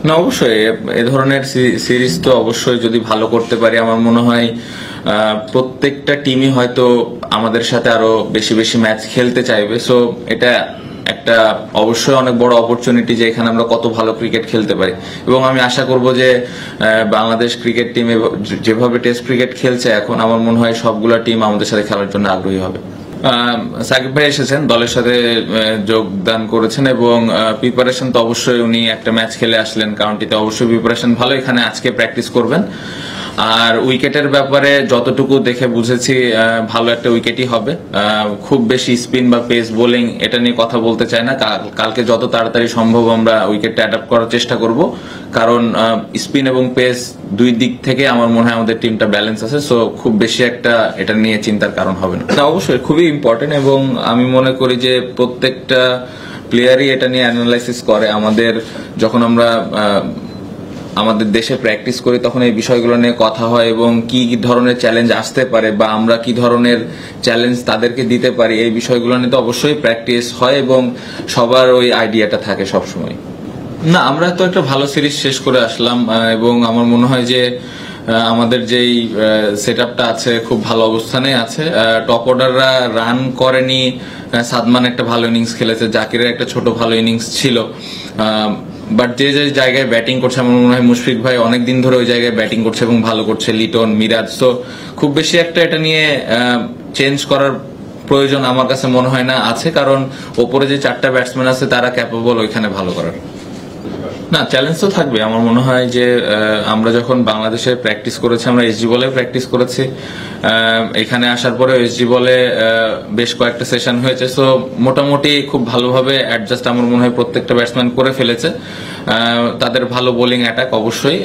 না, অবশ্যই এ ধরনের সিরিজ তো অবশ্যই যদি ভালো করতে পারি, আমার মনে হয় প্রত্যেকটা টিমই হয়তো আমাদের সাথে আরো বেশি বেশি ম্যাচ খেলতে চাইবে। সো এটা একটা অবশ্যই অনেক বড় অপরচুনিটি যে এখানে আমরা কত ভালো ক্রিকেট খেলতে পারি, এবং আমি আশা করব যে বাংলাদেশ ক্রিকেট টিম যেভাবে টেস্ট ক্রিকেট খেলছে এখন, আমার মনে হয় সবগুলা টিম আমাদের সাথে খেলার জন্য আগ্রহী হবে। সাকিব ভাই এসেছেন, দলের সাথে যোগদান করেছেন, এবং প্রিপারেশন তো অবশ্যই উনি একটা ম্যাচ খেলে আসলেন কাউন্টিতে, অবশ্যই প্রিপারেশন ভালো। এখানে আজকে প্র্যাকটিস করবেন। আর উইকেটের ব্যাপারে যতটুকু দেখে বুঝেছি ভালো একটা উইকেটই হবে। খুব বেশি স্পিন বা পেস বোলিং এটা নিয়ে কথা বলতে চাই না। কালকে যত তাড়াতাড়ি সম্ভব আমরা উইকেটটা অ্যাডাপ্ট করার চেষ্টা করব, কারণ স্পিন এবং পেস দুই দিক থেকে আমার মনে হয় আমাদের টিমটা ব্যালেন্স আছে। সো খুব বেশি একটা এটা নিয়ে চিন্তার কারণ হবে না। অবশ্যই খুবই ইম্পর্টেন্ট, এবং আমি মনে করি যে প্রত্যেকটা প্লেয়ারই এটা নিয়ে অ্যানালাইসিস করে। আমাদের যখন আমরা আমাদের দেশে প্র্যাকটিস করি তখন এই বিষয়গুলো নিয়ে কথা হয়, এবং কি ধরনের চ্যালেঞ্জ আসতে পারে বা আমরা কি ধরনের চ্যালেঞ্জ তাদেরকে দিতে পারি, এই বিষয়গুলো নিয়ে তো অবশ্যই প্র্যাকটিস হয়, এবং সবার ওই আইডিয়াটা থাকে সবসময়। না, আমরা তো একটা ভালো সিরিজ শেষ করে আসলাম, এবং আমার মনে হয় যে আমাদের যেই সেট আপটা আছে খুব ভালো অবস্থানে আছে। টপ অর্ডাররা রান করেনি, সাদমান একটা ভালো ইনিংস খেলেছে, জাকিরের একটা ছোট ভালো ইনিংস ছিল, বাট যে যে জায়গায় ব্যাটিং করছে আমার মনে হয় মুশফিক ভাই অনেকদিন ধরে ওই জায়গায় ব্যাটিং করছে এবং ভালো করছে, লিটন, মিরাজ। তো খুব বেশি একটা এটা নিয়ে চেঞ্জ করার প্রয়োজন আমার কাছে মনে হয় না আছে, কারণ ওপরে যে চারটা ব্যাটসম্যান আছে তারা ক্যাপেবল ওইখানে ভালো করার। না, চ্যালেঞ্জ তো থাকবে। আমার মনে হয় যে আমরা যখন বাংলাদেশে প্র্যাকটিস করেছি, আমরা এসজি বলে প্র্যাকটিস করেছি, এখানে আসার পরে এসজি বলে বেশ কয়েকটা সেশন হয়েছে। সো মোটামুটি খুব ভালোভাবে অ্যাডজাস্ট আমার মনে হয় প্রত্যেকটা ব্যাটসম্যান করে ফেলেছে। তাদের ভালো বোলিং অ্যাটাক অবশ্যই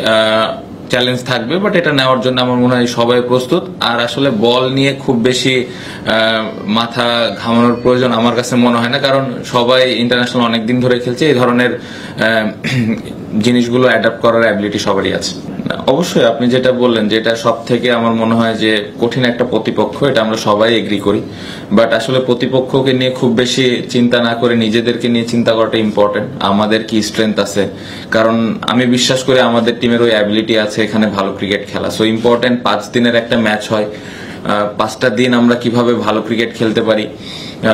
চ্যালেঞ্জ থাকবে, বাট এটা নেওয়ার জন্য আমার মনে হয় সবাই প্রস্তুত। আর আসলে বল নিয়ে খুব বেশি মাথা ঘামানোর প্রয়োজন আমার কাছে মনে হয় না, কারণ সবাই ইন্টারন্যাশনাল অনেকদিন ধরে খেলছে, এই ধরনের জিনিসগুলো অ্যাডাপ্ট করার অ্যাবিলিটি সবারই আছে। অবশ্যই আপনি যেটা বললেন যে এটা সব থেকে আমার মনে হয় যে কঠিন একটা প্রতিপক্ষ, এটা আমরা সবাই এগ্রি করি, বাট আসলে প্রতিপক্ষকে নিয়ে খুব বেশি চিন্তা না করে নিজেদেরকে নিয়ে চিন্তা করাটা ইম্পর্টেন্ট। আমাদের কি স্ট্রেংথ আছে, কারণ আমি বিশ্বাস করি আমাদের টিমের ওই অ্যাবিলিটি আছে এখানে ভালো ক্রিকেট খেলা। সো ইম্পর্টেন্ট 5 দিনের একটা ম্যাচ হয়, 5টা দিন আমরা কিভাবে ভালো ক্রিকেট খেলতে পারি।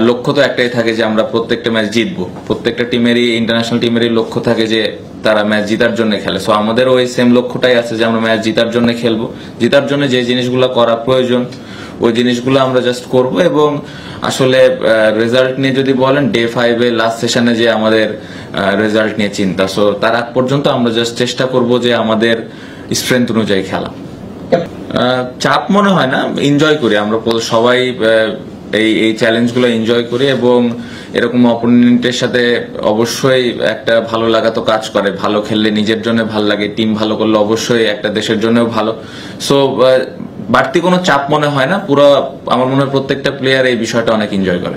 লক্ষ্য তো একটাই থাকে যে আমরা প্রত্যেকটা ম্যাচ জিতবো, প্রত্যেকটা টিমেরই ইন্টারন্যাশনাল টিমেরই লক্ষ্য থাকে যে তারা ম্যাচ জিতার জন্য খেলে। সো আমাদের ওই সেম লক্ষ্যটাই আছে যে আমরা ম্যাচ জিতার জন্য খেলবো, জিতার জন্য যে জিনিসগুলো করা প্রয়োজন ওই জিনিসগুলো আমরা জাস্ট করব। এবং আসলে রেজাল্ট নিয়ে যদি বলেন, ডে 5-এ লাস্ট সেশনে যে আমাদের রেজাল্ট নিয়ে চিন্তা, সো তার আগ পর্যন্ত আমরা জাস্ট চেষ্টা করব যে আমাদের স্ট্রেংথ অনুযায়ী খেলা। চাপ মনে হয় না, এনজয় করি আমরা সবাই, এই চ্যালেঞ্জগুলো এনজয় করি, এবং এরকম অপোনেন্টের সাথে অবশ্যই একটা ভালো লাগা তো কাজ করে। ভালো খেললে নিজের জন্য ভালো লাগে, টিম ভালো করলে অবশ্যই একটা দেশের জন্যও ভালো। সো বাড়তি কোনো চাপ মনে হয় না, পুরো আমার মনে হয় প্রত্যেকটা প্লেয়ার এই বিষয়টা অনেক এনজয় করে।